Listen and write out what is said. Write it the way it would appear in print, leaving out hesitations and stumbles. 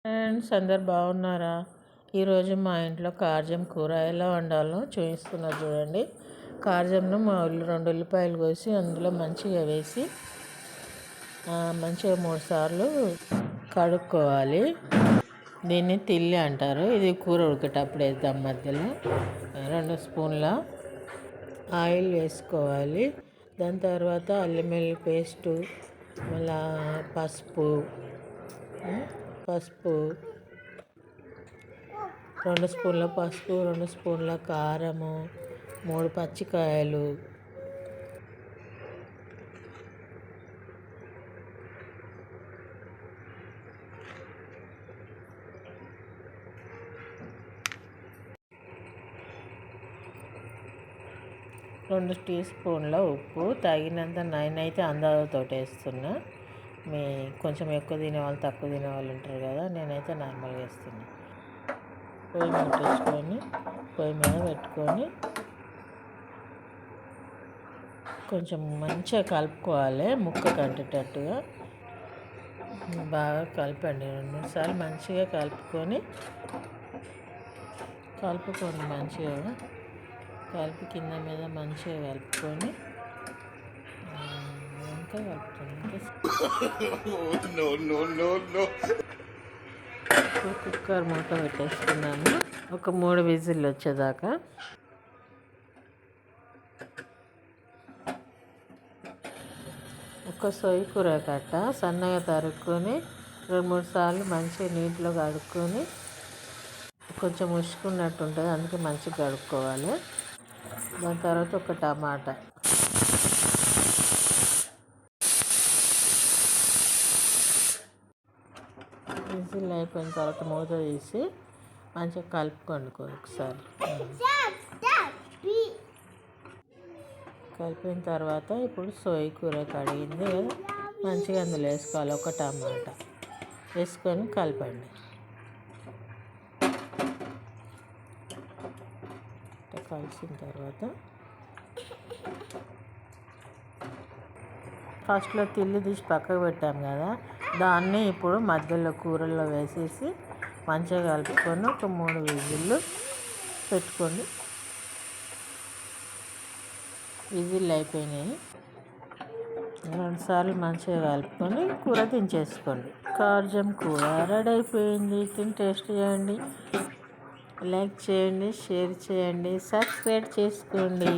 Friends అందరు బాగున్నారా? ఈరోజు మా ఇంట్లో కార్జం కూర ఎలా వండాలో చూపిస్తున్నారు చూడండి. కార్జంను మా 2 ఉల్లిపాయలు కోసి అందులో మంచిగా వేసి మంచిగా 3 సార్లు కడుక్కోవాలి. దీన్ని తిల్లి అంటారు. ఇది కూర ఉడికేటప్పుడు వేద్దాం. మధ్యలో 2 స్పూన్ల ఆయిల్ వేసుకోవాలి. దాని తర్వాత అల్లం వెల్లుల్లి పేస్టు, మళ్ళా పసుపు 2 స్పూన్ల పసుపు, 2 స్పూన్ల కారము, 3 పచ్చికాయలు, రెండు టీ స్పూన్ల ఉప్పు, తగినంత. నేనైతే అందాజతో వేస్తున్నా. మీ కొంచెం ఎక్కువ తినేవాళ్ళు తక్కువ తినేవాళ్ళు ఉంటారు కదా, నేనైతే నార్మల్గా వేస్తున్నా. పొయ్యి మీద పెట్టుకొని కొంచెం మంచిగా కలుపుకోవాలి. ముక్క కంటేటట్టుగా బాగా కలపండి. 2 సార్లు మంచిగా కలుపుకోండి. మంచిగా కలిపి కింద మీద మంచిగా కలుపుకొని ఇంకా కుక్కర్ మూత పెట్టేసుకున్నాను. ఒక 3 విజిల్లు వచ్చేదాకా. ఒక సొయ్యి కూర కట్ట సన్నగా తరుక్కొని 2-3 సార్లు మంచిగా నీటిలో కడుక్కొని, కొంచెం ఉసుకున్నట్టు ఉంటుంది, అందుకే మంచిగా కడుక్కోవాలి. దాని తర్వాత ఒక టమాటా, విజిల్ అయిపోయిన తర్వాత మూత తీసి మంచిగా కలుపుకోండి. ఒకసారి కలిపిన తర్వాత ఇప్పుడు సోయి కూర కడిగింది కదా, మంచిగా అందులో వేసుకోవాలి. ఒక టమాటా వేసుకొని కలపండి. కలిసిన తర్వాత ఫస్ట్లో తిల్లి తీసి పక్కకు పెట్టాం కదా, దాన్ని ఇప్పుడు మధ్యలో కూరల్లో వేసేసి మంచిగా కలుపుకొని ఒక 3 విజిల్లు పెట్టుకోండి. విజిల్లు అయిపోయినాయి. 2 సార్లు మంచిగా కలుపుకొని కూర దించేసుకోండి. కార్జం కూర రెడీ అయిపోయింది. తిని టేస్ట్ చేయండి. లైక్ చేయండి, షేర్ చేయండి, సబ్స్క్రైబ్ చేసుకోండి.